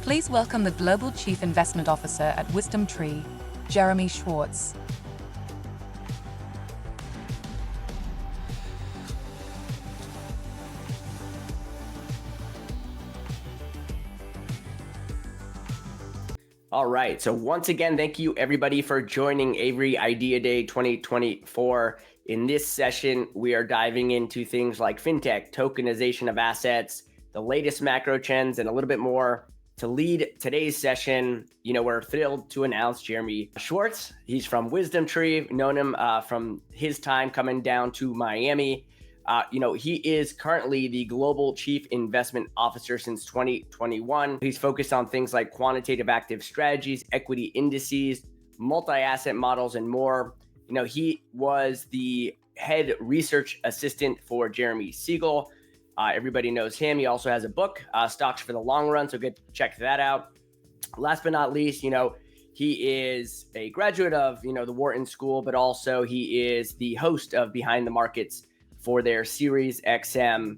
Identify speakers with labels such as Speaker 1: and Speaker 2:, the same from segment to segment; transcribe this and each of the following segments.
Speaker 1: Please welcome the Global Chief Investment Officer at WisdomTree, Jeremy Schwartz.
Speaker 2: All right. So once again, thank you everybody for joining Avory Idea Day 2024. In this session, we are diving into things like fintech, tokenization of assets, the latest macro trends, and a little bit more. To lead today's session, we're thrilled to announce Jeremy Schwartz. He's from WisdomTree, known him from his time coming down to Miami. He is currently the Global Chief Investment Officer since 2021. He's focused on things like quantitative active strategies, equity indices, multi-asset models, and more. He was the head research assistant for Jeremy Siegel. Everybody knows him. He also has a book, Stocks for the Long Run, so good to check that out. Last but not least, he is a graduate of, the Wharton School, but also he is the host of Behind the Markets for their Series XM,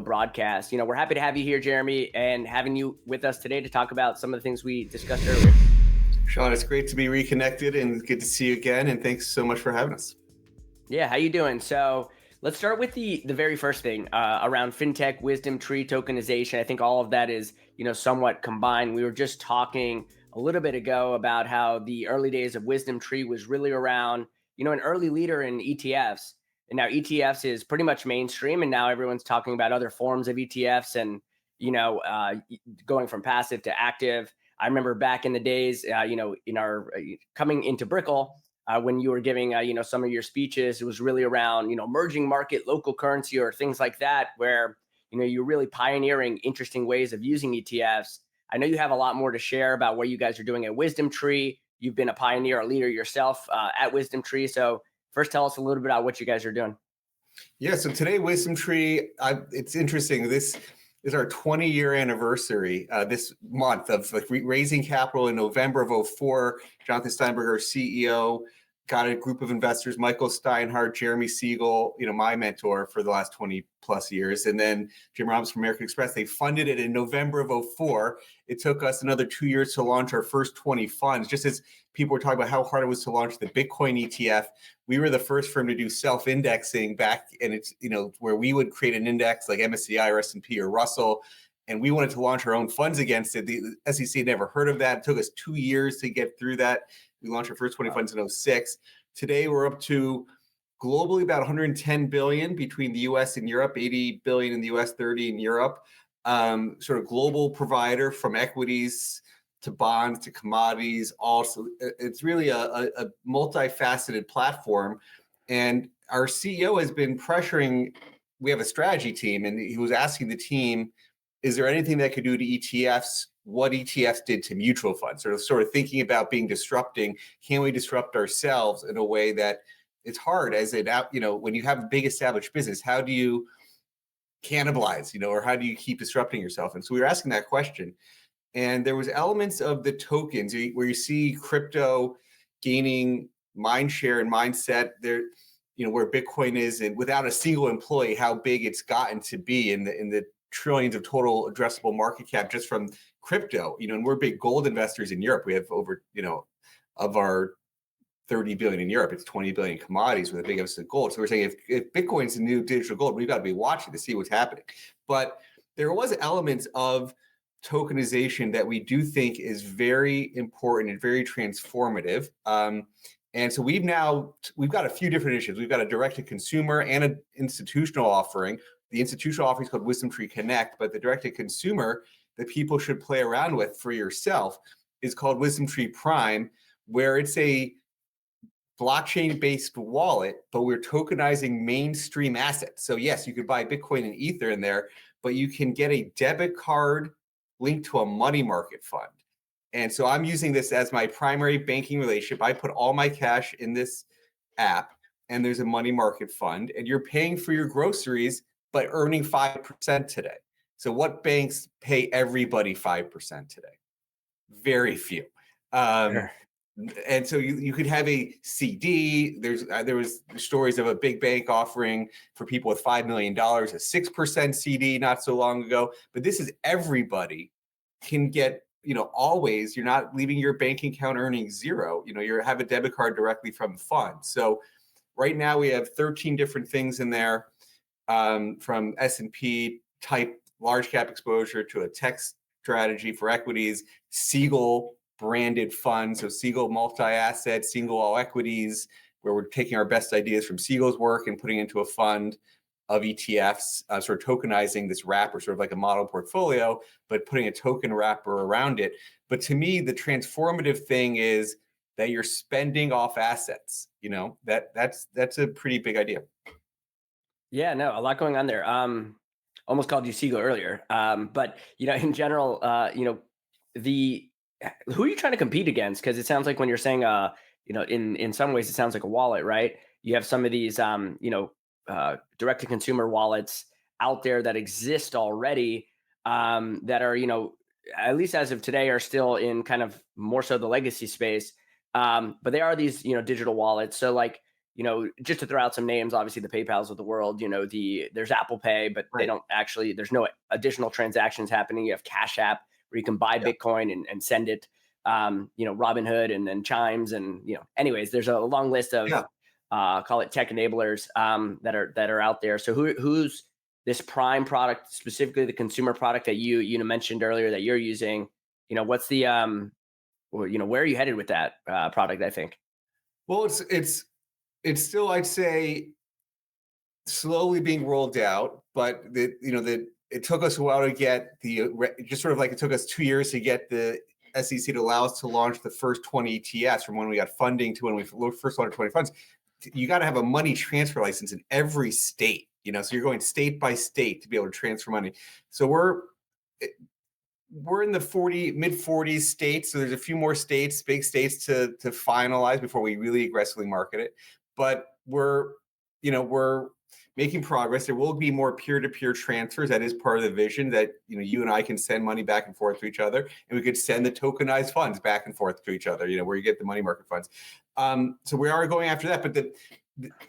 Speaker 2: broadcast. We're happy to have you here, Jeremy, and having you with us today to talk about some of the things we discussed earlier.
Speaker 3: Sean, it's great to be reconnected and good to see you again. And thanks so much for having us.
Speaker 2: Yeah, how you doing? So let's start with the very first thing around fintech, WisdomTree, tokenization. I think all of that is, somewhat combined. We were just talking a little bit ago about how the early days of WisdomTree was really around, an early leader in ETFs. And now ETFs is pretty much mainstream, and now everyone's talking about other forms of ETFs and, going from passive to active. I remember back in the days, in our coming into Brickell, when you were giving, some of your speeches, it was really around, emerging market, local currency, or things like that, where, you're really pioneering interesting ways of using ETFs. I know you have a lot more to share about what you guys are doing at WisdomTree. You've been a pioneer, a leader yourself at WisdomTree. So first, tell us a little bit about what you guys are doing.
Speaker 3: Yeah, so today, WisdomTree, it's interesting. This is our 20-year anniversary this month of raising capital in November of 2004. Jonathan Steinberg, our CEO, got a group of investors, Michael Steinhardt, Jeremy Siegel, my mentor for the last 20 plus years, and then Jim Robinson from American Express. They funded it in November of 2004. It took us another 2 years to launch our first 20 funds. Just as people were talking about how hard it was to launch the Bitcoin ETF, we were the first firm to do self-indexing back, and it's, where we would create an index like MSCI or S&P or Russell, and we wanted to launch our own funds against it. The SEC never heard of that. It took us 2 years to get through that. We launched our first 20 funds in 2006. Today, we're up to globally about 110 billion between the US and Europe, 80 billion in the US, 30 in Europe. Sort of global provider from equities to bonds to commodities. Also, it's really a multifaceted platform. And our CEO has been pressuring. We have a strategy team, and he was asking the team, is there anything that could do to ETFs? What ETFs did to mutual funds? Sort of thinking about being disrupting. Can we disrupt ourselves in a way that it's hard as when you have a big established business, how do you cannibalize, or how do you keep disrupting yourself? And so we were asking that question. And there was elements of the tokens where you see crypto gaining mind share and mindset there, where Bitcoin is, and without a single employee, how big it's gotten to be in the trillions of total addressable market cap just from crypto, and we're big gold investors in Europe. We have over, of our 30 billion in Europe, it's 20 billion commodities with a big emphasis on gold. So we're saying if Bitcoin's the new digital gold, we've got to be watching to see what's happening. But there was elements of tokenization that we do think is very important and very transformative. And so we've got a few different initiatives. We've got a direct-to-consumer and an institutional offering. The institutional offering is called WisdomTree Connect, but the direct-to-consumer that people should play around with for yourself is called WisdomTree Prime, where it's a blockchain-based wallet, but we're tokenizing mainstream assets. So yes, you could buy Bitcoin and Ether in there, but you can get a debit card linked to a money market fund. And so I'm using this as my primary banking relationship. I put all my cash in this app, and there's a money market fund, and you're paying for your groceries, but earning 5% today. So what banks pay everybody 5% today? Very few.
Speaker 2: Sure.
Speaker 3: And so you could have a CD. There was stories of a big bank offering for people with $5 million, a 6% CD not so long ago. But this is everybody can get always, you're not leaving your bank account earning zero. You have a debit card directly from the fund. So right now we have 13 different things in there, from S&P type large cap exposure to a tech strategy for equities, Siegel branded funds, so Siegel multi-asset, Siegel all equities, where we're taking our best ideas from Siegel's work and putting into a fund of ETFs, sort of tokenizing this wrapper, sort of like a model portfolio, but putting a token wrapper around it. But to me, the transformative thing is that you're spending off assets. That's a pretty big idea.
Speaker 2: Yeah, no, a lot going on there. Almost called you Siegel earlier. But in general, the who are you trying to compete against? Because it sounds like when you're saying, in some ways, it sounds like a wallet, right? You have some of these, direct to consumer wallets out there that exist already, that are, at least as of today, are still in kind of more so the legacy space. But they are these, digital wallets. So like, just to throw out some names, obviously the PayPals of the world, there's Apple Pay, but
Speaker 3: Right.
Speaker 2: there's no additional transactions happening. You have Cash App where you can buy Bitcoin and send it, Robinhood and then Chimes. And, anyways, there's a long list of, call it tech enablers, that are out there. So who's this prime product, specifically the consumer product that you mentioned earlier that you're using? What's the, where are you headed with that product, I think?
Speaker 3: Well, it's still, I'd say, slowly being rolled out, but it took us a while to get just sort of like it took us 2 years to get the SEC to allow us to launch the first 20 ETFs from when we got funding to when we first launched 20 funds. You got to have a money transfer license in every state, so you're going state by state to be able to transfer money. So we're in the mid 40s states. So there's a few more states, big states to finalize before we really aggressively market it. But we're making progress. There will be more peer-to-peer transfers. That is part of the vision, that you and I can send money back and forth to each other, and we could send the tokenized funds back and forth to each other, where you get the money market funds. So we are going after that. But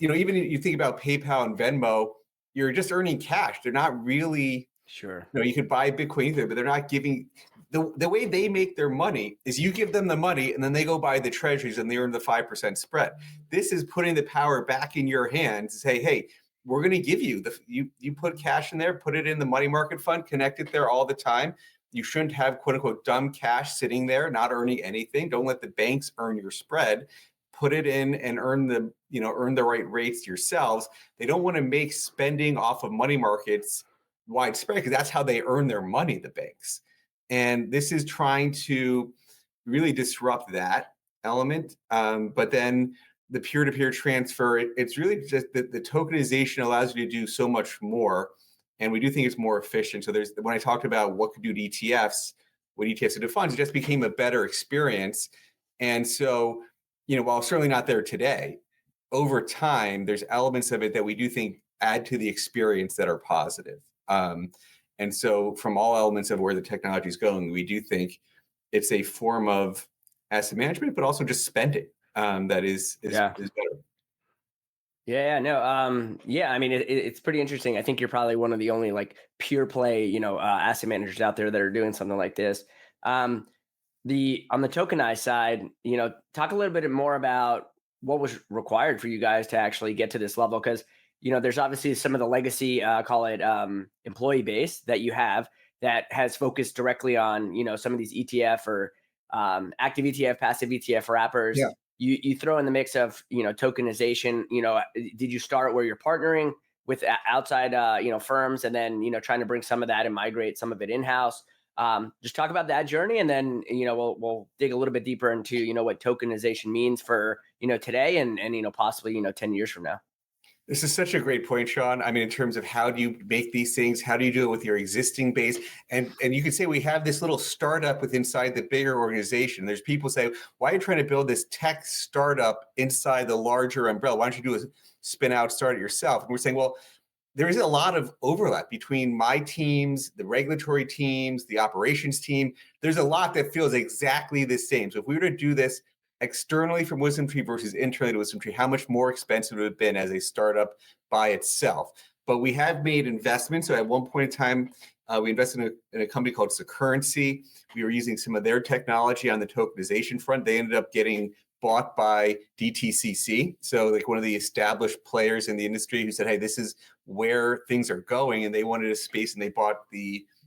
Speaker 3: even you think about PayPal and Venmo, you're just earning cash. They're not really,
Speaker 2: sure.
Speaker 3: You could buy Bitcoin either, but they're not giving. The way they make their money is you give them the money and then they go buy the treasuries and they earn the 5% spread. This is putting the power back in your hands to say, hey, we're going to give you you put cash in there, put it in the money market fund, connect it there all the time. You shouldn't have quote unquote dumb cash sitting there, not earning anything. Don't let the banks earn your spread. Put it in and earn the right rates yourselves. They don't want to make spending off of money markets widespread, because that's how they earn their money, the banks. And this is trying to really disrupt that element. But then the peer-to-peer transfer, it's really just the tokenization allows you to do so much more. And we do think it's more efficient. So when I talked about what could do to ETFs, what ETFs do to funds, it just became a better experience. And so, while certainly not there today, over time, there's elements of it that we do think add to the experience that are positive. And so from all elements of where the technology is going, we do think it's a form of asset management, but also just spending that is better.
Speaker 2: Yeah, no. I mean, it's pretty interesting. I think you're probably one of the only like pure play, asset managers out there that are doing something like this. On the tokenized side, talk a little bit more about what was required for you guys to actually get to this level. Because, there's obviously some of the legacy, call it employee base that you have that has focused directly on, some of these ETF or active ETF, passive ETF wrappers.
Speaker 3: Yeah.
Speaker 2: You throw in the mix of, tokenization. Did you start where you're partnering with outside, firms, and then, trying to bring some of that and migrate some of it in-house? Just talk about that journey, and then, we'll dig a little bit deeper into, what tokenization means for, today and possibly, 10 years from now.
Speaker 3: This is such a great point, Sean. I mean, in terms of how do you make these things? How do you do it with your existing base? And you could say we have this little startup with inside the bigger organization. There's people say, why are you trying to build this tech startup inside the larger umbrella? Why don't you do a spin out, start it yourself? And we're saying, well, there is a lot of overlap between my teams, the regulatory teams, the operations team. There's a lot that feels exactly the same. So if we were to do this externally from WisdomTree versus internally to WisdomTree, how much more expensive it would have been as a startup by itself? But we have made investments. So at one point in time, We invested in a company called Securrency. We were using some of their technology on the tokenization front. They ended up getting bought by DTCC. So like one of the established players in the industry who said, hey, this is where things are going. And they wanted a space and they bought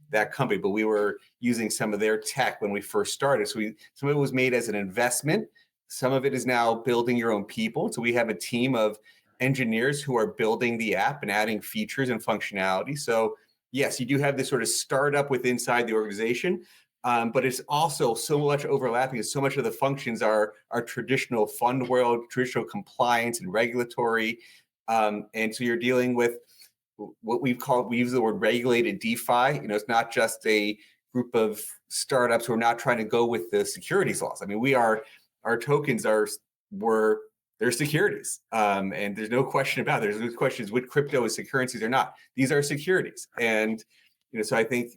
Speaker 3: that company. But we were using some of their tech when we first started. So some of it was made as an investment. Some of it is now building your own people. So we have a team of engineers who are building the app and adding features and functionality. So yes, you do have this sort of startup with inside the organization, but it's also so much overlapping. So much of the functions are traditional fund world, traditional compliance and regulatory. And so you're dealing with what we use the word regulated DeFi. It's not just a group of startups who are not trying to go with the securities laws. I mean, our tokens they're securities. And there's no question about it. There's no question which crypto is securities or not. These are securities. And, so I think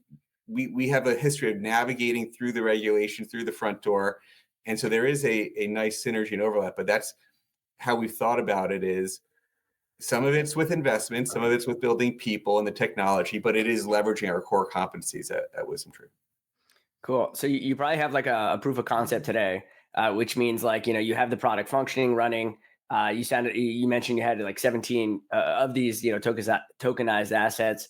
Speaker 3: we have a history of navigating through the regulation, through the front door. And so there is a nice synergy and overlap, but that's how we've thought about it is some of it's with investments, some of it's with building people and the technology, but it is leveraging our core competencies at WisdomTree.
Speaker 2: Cool. So you probably have like a proof of concept today, which means like, you have the product functioning, running. You mentioned you had like 17 of these, tokenized assets.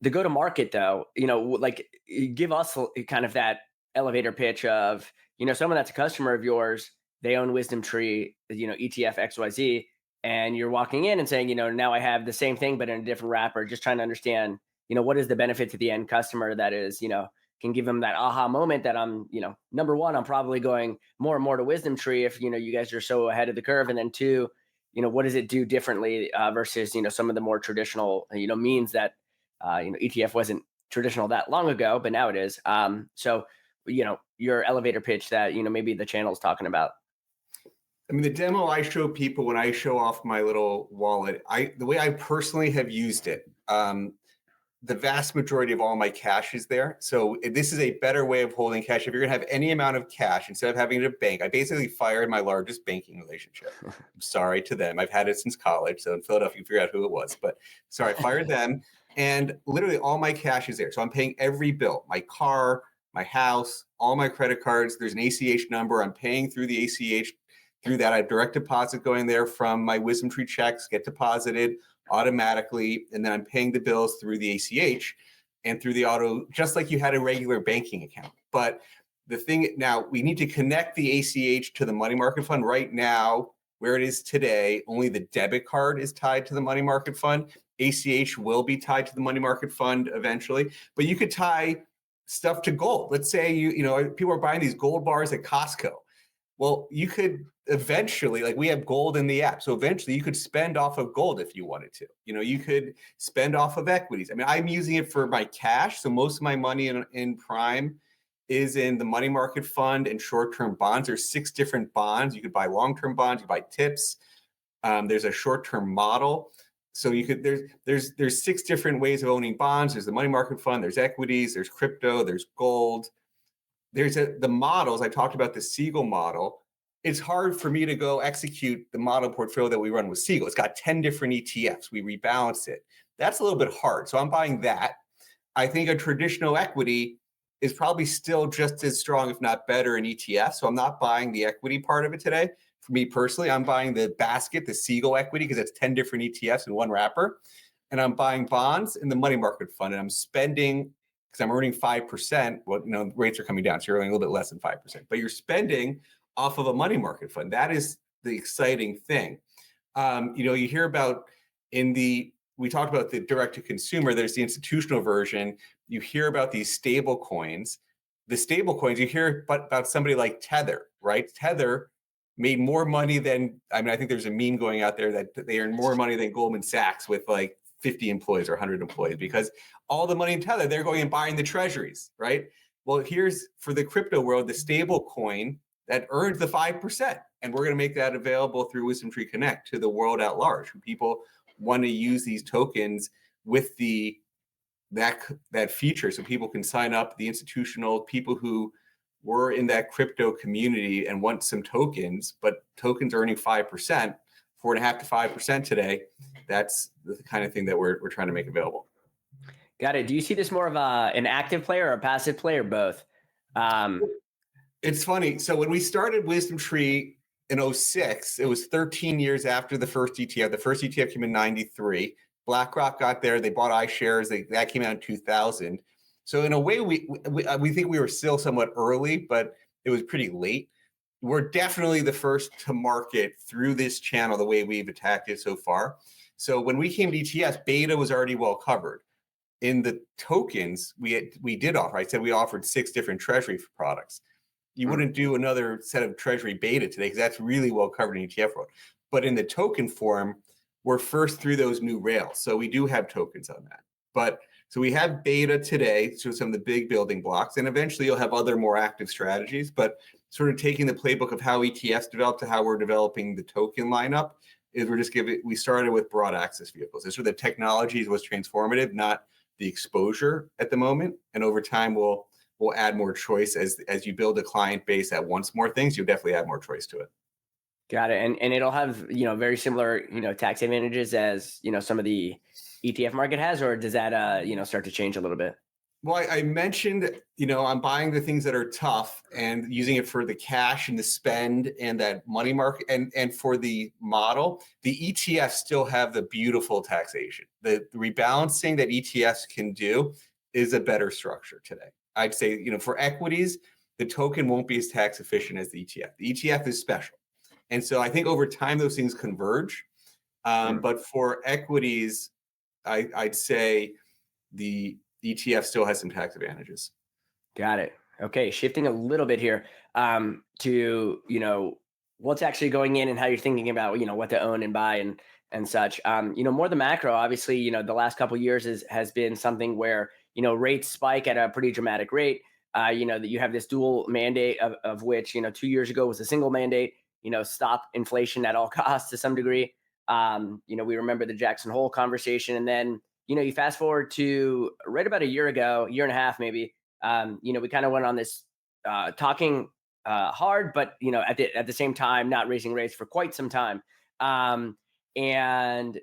Speaker 2: The go to market though, like give us kind of that elevator pitch of, someone that's a customer of yours, they own WisdomTree, ETF XYZ, and you're walking in and saying, now I have the same thing, but in a different wrapper, just trying to understand, what is the benefit to the end customer that is, can give them that aha moment that I'm, number one, I'm probably going more and more to WisdomTree if, you guys are so ahead of the curve. And then two, what does it do differently versus, some of the more traditional, means that, ETF wasn't traditional that long ago, but now it is. So, your elevator pitch that, maybe the channel's talking about.
Speaker 3: I mean, the demo I show people when I show off my little wallet, the way I personally have used it, the vast majority of all my cash is there. So this is a better way of holding cash. If you're going to have any amount of cash, instead of having it at a bank, I basically fired my largest banking relationship. I'm sorry to them. I've had it since college. So in Philadelphia, you figure out who it was. But sorry, I fired them. And literally all my cash is there. So I'm paying every bill, my car, my house, all my credit cards. There's an ACH number. I'm paying through the ACH. Through that, I have direct deposit going there from my WisdomTree checks, get deposited automatically, and then I'm paying the bills through the ACH and through the auto, just like you had a regular banking account. But the thing now, we need to connect the ACH to the money market fund. Right now, where it is today, only the debit card is tied to the money market fund. ACH will be tied to the money market fund eventually, but you could tie stuff to gold. Let's say people are buying these gold bars at Costco. Well, you could eventually, like we have gold in the app. So eventually you could spend off of gold if you wanted to. You could spend off of equities. I mean, I'm using it for my cash. So most of my money in Prime is in the money market fund and short-term bonds. There's 6 different bonds. You could buy long-term bonds, you buy TIPS. There's a short-term model. So you could, there's 6 different ways of owning bonds. There's the money market fund, there's equities, there's crypto, there's gold. There's the models. I talked about the Siegel model. It's hard for me to go execute the model portfolio that we run with Siegel. It's got 10 different ETFs. We rebalance it. That's a little bit hard. So I'm buying that. I think a traditional equity is probably still just as strong, if not better, in ETFs. So I'm not buying the equity part of it today. For me personally, I'm buying the basket, the Siegel equity, because it's 10 different ETFs in one wrapper. And I'm buying bonds in the money market fund. And I'm spending, because I'm earning 5%. Well, rates are coming down, so you're earning a little bit less than 5%. But you're spending off of a money market fund. That is the exciting thing. You hear about we talked about the direct to consumer. There's the institutional version. You hear about these stable coins. The stable coins, you hear about somebody like Tether, right? Tether made more money than, I think there's a meme going out there that they earn more money than Goldman Sachs with like 50 employees or 100 employees, because all the money in Tether, they're going and buying the treasuries, right? Well, here's for the crypto world, the stable coin that earns the 5%. And we're going to make that available through WisdomTree Connect to the world at large. People want to use these tokens with that feature, so people can sign up, the institutional people who were in that crypto community and want some tokens, but tokens are earning 5%, 4.5% to 5% today. That's the kind of thing that we're trying to make available.
Speaker 2: Got it. Do you see this more of an active player or a passive player, both? Um,
Speaker 3: It's funny. So when we started WisdomTree in '06, it was 13 years after the first ETF. The first ETF came in '93. BlackRock got there. They bought iShares. That came out in 2000. So in a way, we think we were still somewhat early, but it was pretty late. We're definitely the first to market through this channel the way we've attacked it so far. So when we came to ETFs, beta was already well covered. In the tokens, we did offer. I said we offered 6 different treasury products. You wouldn't do another set of treasury beta today because that's really well covered in ETF world. But in the token form, we're first through those new rails. So we do have tokens on that. But so we have beta today, so some of the big building blocks, and eventually you'll have other more active strategies. But sort of taking the playbook of how ETFs develop to how we're developing the token lineup is we started with broad access vehicles. And so the technology was transformative, not the exposure at the moment. And over time, we'll add more choice as you build a client base that wants more things. You'll definitely add more choice to it.
Speaker 2: Got it. And it'll have, very similar, tax advantages as, some of the ETF market has, or does that, start to change a little bit?
Speaker 3: Well, I mentioned, I'm buying the things that are tough and using it for the cash and the spend and that money market and for the model. The ETFs still have the beautiful taxation. The rebalancing that ETFs can do is a better structure today. I'd say, for equities, the token won't be as tax efficient as the ETF. The ETF is special. And so I think over time, those things converge. But for equities, I'd say the ETF still has some tax advantages.
Speaker 2: Got it. Okay. Shifting a little bit here to, what's actually going in and how you're thinking about, what to own and buy and such. More the macro, obviously, the last couple of years has been something where, rates spike at a pretty dramatic rate. That you have this dual mandate of which, 2 years ago was a single mandate, stop inflation at all costs to some degree. We remember the Jackson Hole conversation. And then, you fast forward to right about a year ago, year and a half, maybe, we kind of went on this talking hard, but, at the same time, not raising rates for quite some time. And,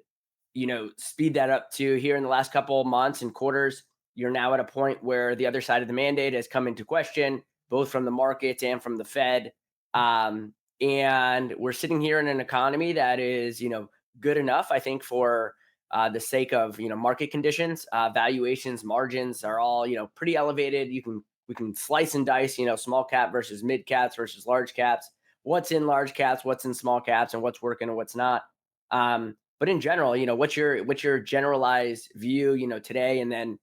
Speaker 2: speed that up to here in the last couple of months and quarters, you're now at a point where the other side of the mandate has come into question, both from the markets and from the Fed. And we're sitting here in an economy that is, good enough, I think, for the sake of, market conditions. Valuations, margins are all, pretty elevated. We can slice and dice, small cap versus mid caps versus large caps. What's in large caps, what's in small caps, and what's working and what's not. But in general, what's your generalized view, today? And then,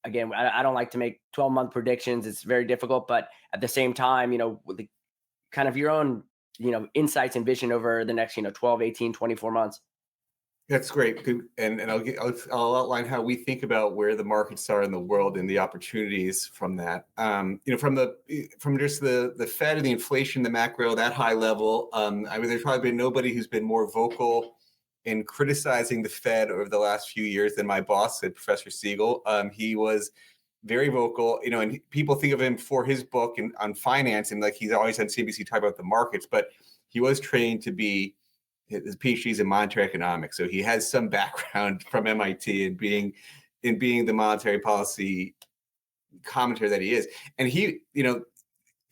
Speaker 2: again, I don't like to make 12-month predictions. It's very difficult, but at the same time, with the kind of your own, insights and vision over the next, 12, 18, 24 months.
Speaker 3: That's great. And I'll outline how we think about where the markets are in the world and the opportunities from that. From just the Fed and the inflation, the macro, that high level. There's probably been nobody who's been more vocal in criticizing the Fed over the last few years than my boss, Professor Siegel. He was very vocal, and people think of him for his book on finance, and like he's always on CNBC talking about the markets, but he was trained to be. His PhD is in monetary economics, so he has some background from MIT in being the monetary policy commentator that he is. And he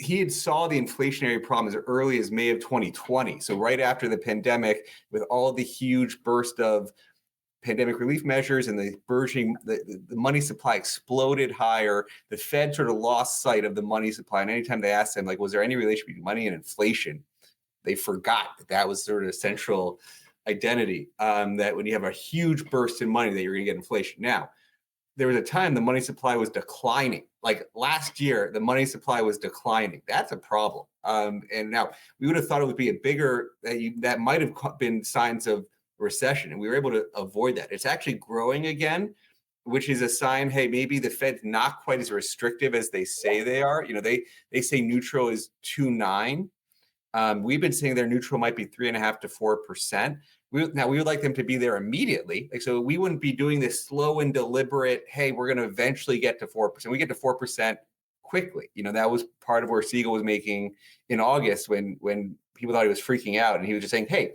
Speaker 3: had saw the inflationary problem as early as May of 2020. So right after the pandemic, with all the huge burst of pandemic relief measures and the money supply exploded higher, the Fed sort of lost sight of the money supply. And anytime they asked them, like, was there any relation between money and inflation? They forgot that was sort of a central identity, that when you have a huge burst in money that you're going to get inflation. Now, there was a time the money supply was declining. Like last year, the money supply was declining. That's a problem. And now we would have thought it would be a bigger, that might have been signs of recession, and we were able to avoid that. It's actually growing again, which is a sign, hey, maybe the Fed's not quite as restrictive as they say they are. They say neutral is 2.9. We've been saying their neutral might be 3.5 to 4%. We would like them to be there immediately. So we wouldn't be doing this slow and deliberate, hey, we're going to eventually get to 4%. We get to 4% quickly. That was part of where Siegel was making in August when people thought he was freaking out. And he was just saying, hey,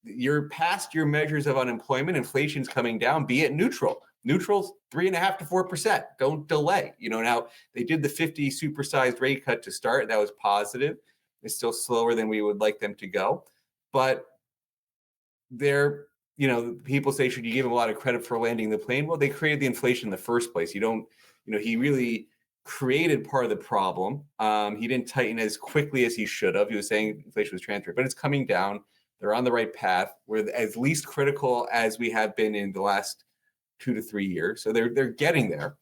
Speaker 3: you're past your measures of unemployment, inflation's coming down, be it neutral. Neutral's 3.5 to 4%. Don't delay. Now they did the 50 supersized rate cut to start. That was positive. It's still slower than we would like them to go, but they're, people say, should you give him a lot of credit for landing the plane? Well, they created the inflation in the first place. He really created part of the problem. He didn't tighten as quickly as he should have. He was saying inflation was transitory, but it's coming down. They're on the right path. We're as least critical as we have been in the last 2 to 3 years. So they're getting there.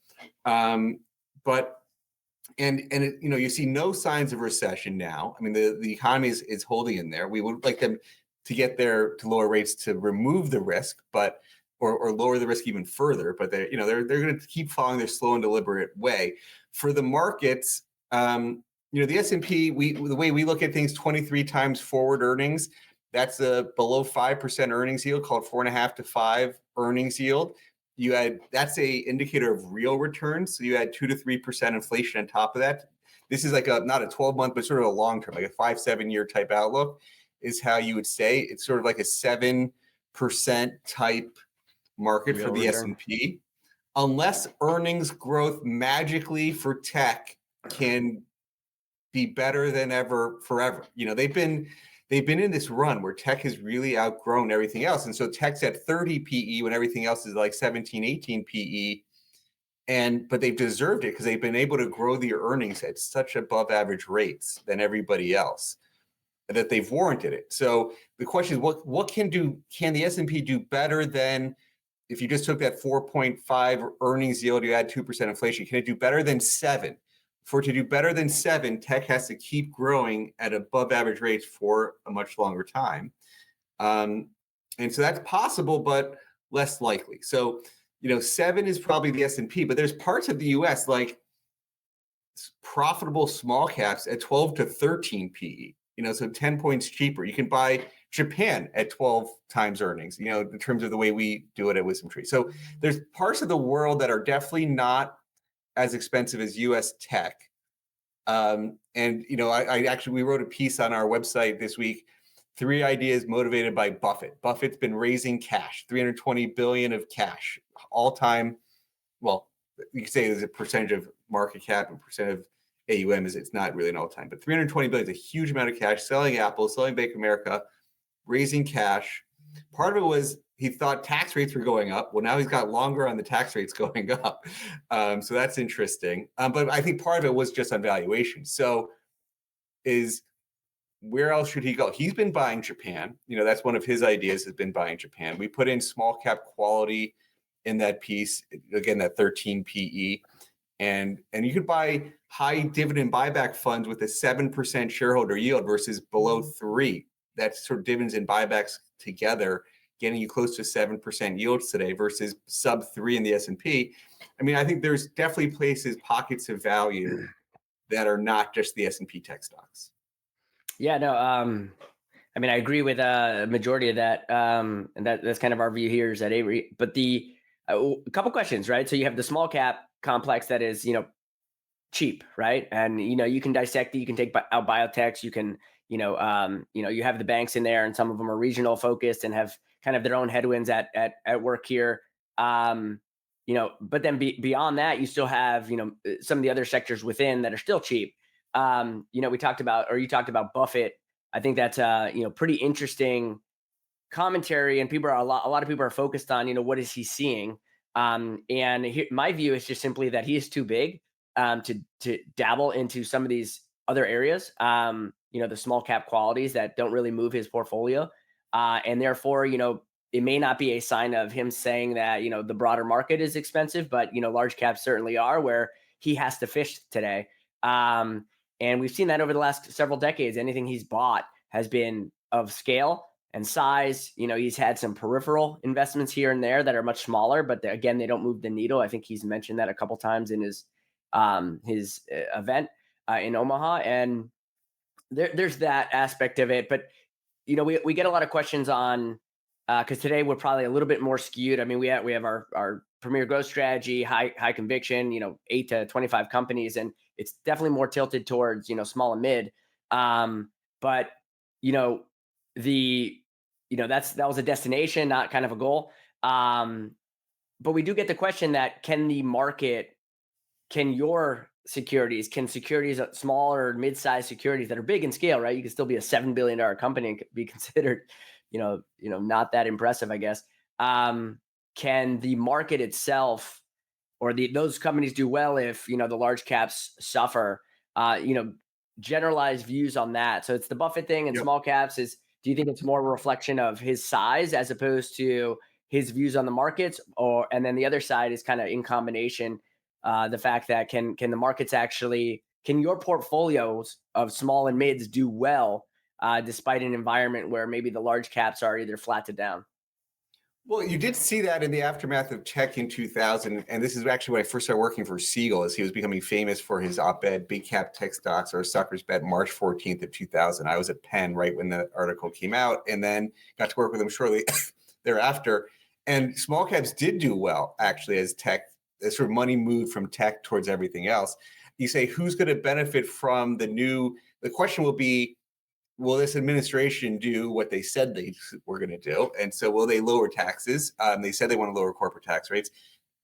Speaker 3: You see no signs of recession now. I mean, the economy is holding in there. We would like them to get there to lower rates to remove the risk, but or lower the risk even further. But they're going to keep following their slow and deliberate way. For the markets, the S&P, the way we look at things, 23 times forward earnings, that's a below 5% earnings yield, called 4.5 to 5 earnings yield. That's a indicator of real returns. So you add 2 to 3% inflation on top of that. This is like not a 12-month, but sort of a long-term, like a 5-7 year type outlook is how you would say. It's sort of like a 7% type market real for the return. S&P. Unless earnings growth magically for tech can be better than ever forever. They've been in this run where tech has really outgrown everything else. And so tech's at 30 PE when everything else is like 17, 18 PE. But they've deserved it because they've been able to grow their earnings at such above average rates than everybody else that they've warranted it. So the question is, what can the S&P do better than if you just took that 4.5 earnings yield, you add 2% inflation? Can it do better than 7? For it to do better than 7, tech has to keep growing at above average rates for a much longer time. And so that's possible, but less likely. So, 7 is probably the S&P, but there's parts of the US like profitable small caps at 12 to 13 PE, so 10 points cheaper. You can buy Japan at 12 times earnings, in terms of the way we do it at WisdomTree. So there's parts of the world that are definitely not as expensive as US tech. We wrote a piece on our website this week, 3 ideas motivated by Buffett. Buffett's been raising cash, 320 billion of cash, all time. Well, you could say there's a percentage of market cap and percent of AUM it's not really an all time, but 320 billion is a huge amount of cash, selling Apple, selling Bank of America, raising cash. Part of it was he thought tax rates were going up. Well, now he's got longer on the tax rates going up. So that's interesting. But I think part of it was just on valuation. So where else should he go? He's been buying Japan. That's one of his ideas, has been buying Japan. We put in small cap quality in that piece, again, that 13 PE. And you could buy high dividend buyback funds with a 7% shareholder yield versus below 3. That's sort of dividends and buybacks together, getting you close to 7% yields today versus sub 3 in the S&P. I mean, I think there's definitely pockets of value that are not just the S&P tech stocks.
Speaker 2: Yeah, no, I mean, I agree with a majority of that. And that's kind of our view here is at Avory. But a couple questions, right? So you have the small cap complex that is, cheap, right? And, you can dissect it. You can take out biotechs. You can, you have the banks in there, and some of them are regional focused and have kind of their own headwinds at work here. But then beyond that, you still have, some of the other sectors within that are still cheap. You talked about Buffett. I think that's pretty interesting commentary, and a lot of people are focused on, what is he seeing? My view is just simply that he is too big to dabble into some of these other areas. The small cap qualities that don't really move his portfolio, and therefore, it may not be a sign of him saying that the broader market is expensive, but large caps certainly are, where he has to fish today. And we've seen that over the last several decades. Anything he's bought has been of scale and size. He's had some peripheral investments here and there that are much smaller, but again, they don't move the needle. I think he's mentioned that a couple times in his event in Omaha, and there's that aspect of it. But we get a lot of questions on because today we're probably a little bit more skewed. I mean, we have our premier growth strategy, high conviction, 8 to 25 companies, and it's definitely more tilted towards small and mid. But that was a destination, not kind of a goal. but we do get the question that can securities, small or mid-sized securities that are big in scale, right? You can still be a $7 billion company and be considered, not that impressive, I guess. Can the market itself or those companies do well if, the large caps suffer? Generalized views on that. So it's the Buffett thing and
Speaker 3: Yep.
Speaker 2: small caps do you think it's more a reflection of his size as opposed to his views on the markets, and then the other side is kind of in combination, the fact that can your portfolios of small and mids do well despite an environment where maybe the large caps are either flat to down?
Speaker 3: Well, you did see that in the aftermath of tech in 2000, and this is actually when I first started working for Siegel, as he was becoming famous for his op-ed, Big Cap Tech Stocks or Suckers Bet, March 14th of 2000. I was at Penn right when the article came out, and then got to work with him shortly thereafter. And small caps did do well, actually, as sort of money moved from tech towards everything else. You say, who's going to benefit from the question will be, will this administration do what they said they were going to do? And so will they lower taxes? They said they want to lower corporate tax rates.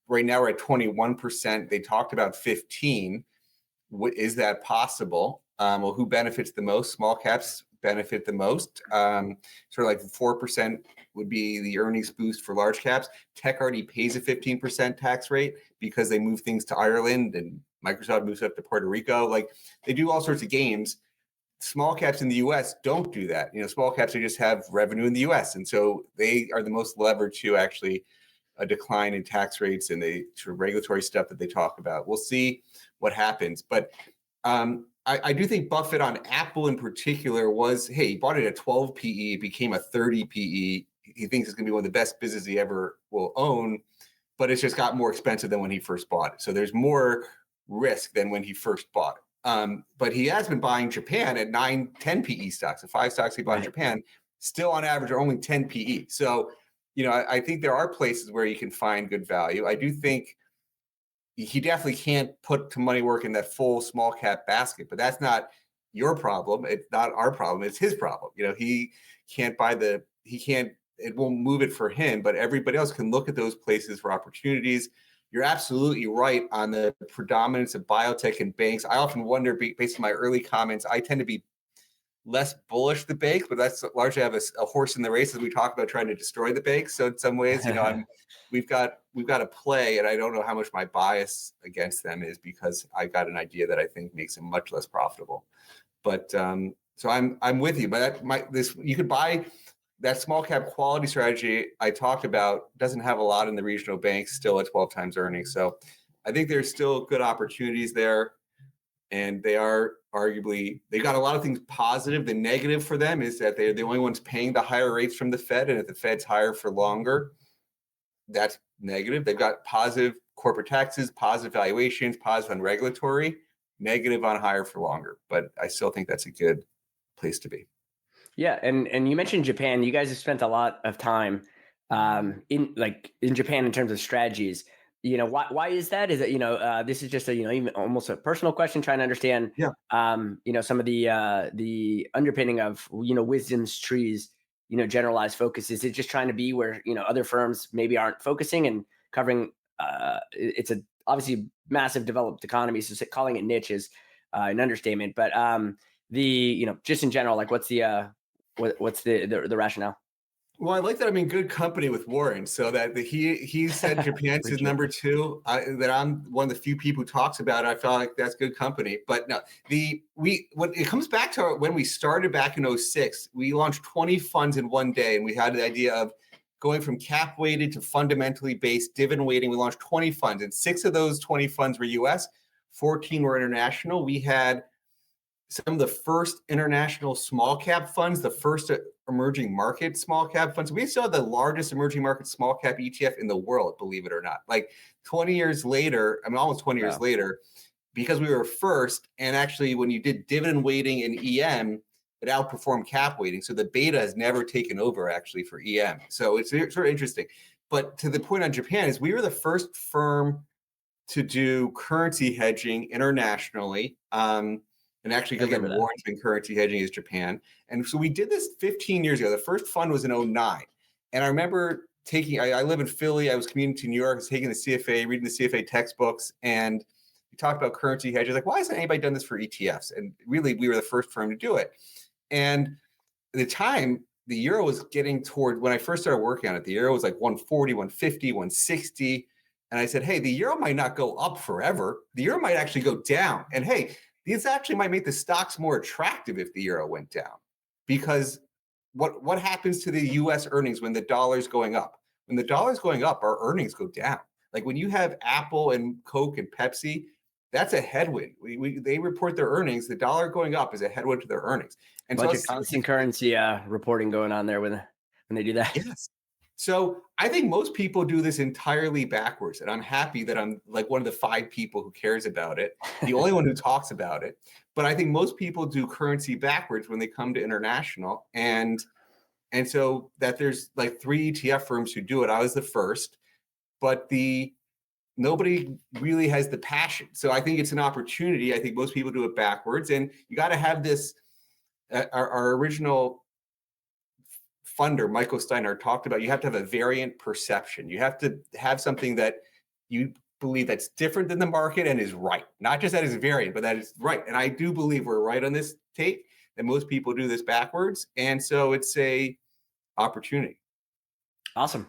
Speaker 3: Right now we're at 21%. They talked about 15. Is that possible? Well, who benefits the most? Small caps benefit the most. Sort of like 4% would be the earnings boost for large caps. Tech already pays a 15% tax rate because they move things to Ireland, and Microsoft moves up to Puerto Rico. Like, they do all sorts of games. Small caps in the U.S. don't do that. Small caps, they just have revenue in the U.S. And so they are the most levered to actually a decline in tax rates and the sort of regulatory stuff that they talk about. We'll see what happens. But I do think Buffett on Apple in particular he bought it at 12 PE, it became a 30 PE. He thinks it's going to be one of the best businesses he ever will own, but it's just got more expensive than when he first bought it. So there's more risk than when he first bought it. But he has been buying Japan at 9, 10 PE stocks. The 5 stocks he bought in Japan still on average are only 10 PE. So, I think there are places where you can find good value. I do think he definitely can't put to money work in that full small cap basket, but that's not your problem. It's not our problem. It's his problem. He can't it won't move it for him, but everybody else can look at those places for opportunities. You're absolutely right on the predominance of biotech and banks. I often wonder, based on my early comments, I tend to be less bullish the banks, but that's largely have a horse in the race as we talk about trying to destroy the banks. So in some ways, we've got a play, and I don't know how much my bias against them is because I got an idea that I think makes them much less profitable. But so I'm with you. But you could buy that small cap quality strategy I talked about doesn't have a lot in the regional banks, still at 12 times earnings. So I think there's still good opportunities there. And they got a lot of things positive. The negative for them is that they're the only ones paying the higher rates from the Fed. And if the Fed's higher for longer, that's negative. They've got positive corporate taxes, positive valuations, positive on regulatory, negative on higher for longer. But I still think that's a good place to be.
Speaker 2: Yeah, and you mentioned Japan. You guys have spent a lot of time in Japan in terms of strategies. Why is that? Is it this is just a even almost a personal question, trying to understand some of the underpinning of WisdomTree's generalized focus. Is it just trying to be where other firms maybe aren't focusing and covering? It's a obviously massive developed economy, so calling it niche is an understatement. But just in general, like what's the rationale?
Speaker 3: Well, I like that I'm in good company with Warren, so that he said Japan's his number 2. That I'm one of the few people who talks about it. I felt like that's good company. But no, when it comes back to when we started back in 2006, we launched 20 funds in one day, and we had the idea of going from cap weighted to fundamentally based dividend weighting. We launched 20 funds, and 6 of those 20 funds were U.S., 14 were international. We had some of the first international small cap funds, the first emerging market small cap funds. We saw the largest emerging market small cap ETF in the world, believe it or not. Like 20 years later, almost 20 years later, because we were first, and actually when you did dividend weighting in EM, it outperformed cap weighting. So the beta has never taken over actually for EM. So it's sort of interesting. But to the point on Japan is we were the first firm to do currency hedging internationally. And actually, because Warren's been currency hedging is Japan. And so we did this 15 years ago. The first fund was in 2009. And I remember I live in Philly. I was commuting to New York. I was taking the CFA, reading the CFA textbooks, and we talked about currency hedges. Like, why hasn't anybody done this for ETFs? And really, we were the first firm to do it. And at the time, the euro was getting toward, when I first started working on it, the euro was like 140, 150, 160. And I said, hey, the euro might not go up forever. The euro might actually go down. And hey, these actually might make the stocks more attractive if the euro went down. Because what happens to the US earnings when the dollar's going up? When the dollar's going up, our earnings go down. Like when you have Apple and Coke and Pepsi, that's a headwind. They report their earnings. The dollar going up is a headwind to their earnings. And
Speaker 2: Bunch
Speaker 3: so
Speaker 2: of constant currency reporting going on there when they do that.
Speaker 3: yes. So I think most people do this entirely backwards. And I'm happy that I'm like one of the 5 people who cares about it, the only one who talks about it. But I think most people do currency backwards when they come to international. And so that there's like 3 ETF firms who do it. I was the first, but nobody really has the passion. So I think it's an opportunity. I think most people do it backwards. And you got to have this, our original funder, Michael Steiner, talked about, you have to have a variant perception. You have to have something that you believe that's different than the market and is right. Not just that it's variant, but that it's right. And I do believe we're right on this take, that most people do this backwards. And so it's a opportunity.
Speaker 2: Awesome.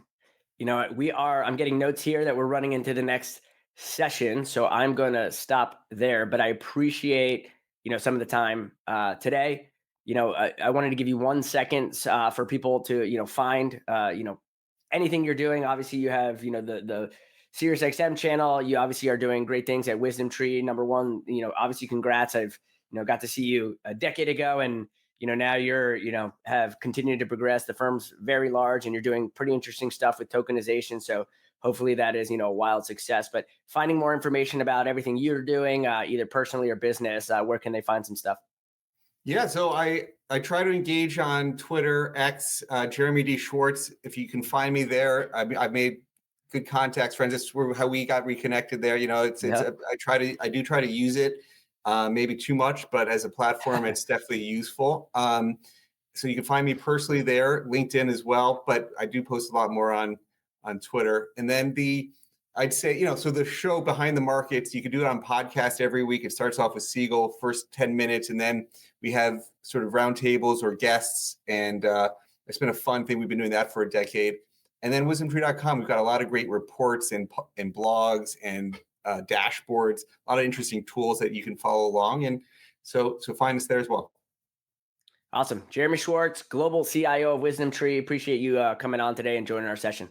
Speaker 2: I'm getting notes here that we're running into the next session. So I'm going to stop there, but I appreciate, some of the time today. I wanted to give you 1 second for people to, find, anything you're doing. Obviously you have, the Sirius XM channel. You obviously are doing great things at WisdomTree. Number one, obviously congrats. I've, got to see you a decade ago, and now you're, have continued to progress. The firm's very large and you're doing pretty interesting stuff with tokenization. So hopefully that is, a wild success. But finding more information about everything you're doing, either personally or business, where can they find some stuff?
Speaker 3: Yeah, so I try to engage on Twitter, X, Jeremy D. Schwartz. If you can find me there, I've made good contacts, friends. That's how we got reconnected there. I do try to use it. Maybe too much, but as a platform, it's definitely useful. So you can find me personally there, LinkedIn as well, but I do post a lot more on Twitter. And then I'd say, so the show Behind the Markets, you can do it on podcast every week. It starts off with Siegel, first 10 minutes, and then we have sort of roundtables or guests. And it's been a fun thing. We've been doing that for a decade. And then WisdomTree.com, we've got a lot of great reports and blogs and dashboards, a lot of interesting tools that you can follow along. And so find us there as well.
Speaker 2: Awesome. Jeremy Schwartz, Global CIO of WisdomTree. Appreciate you coming on today and joining our session.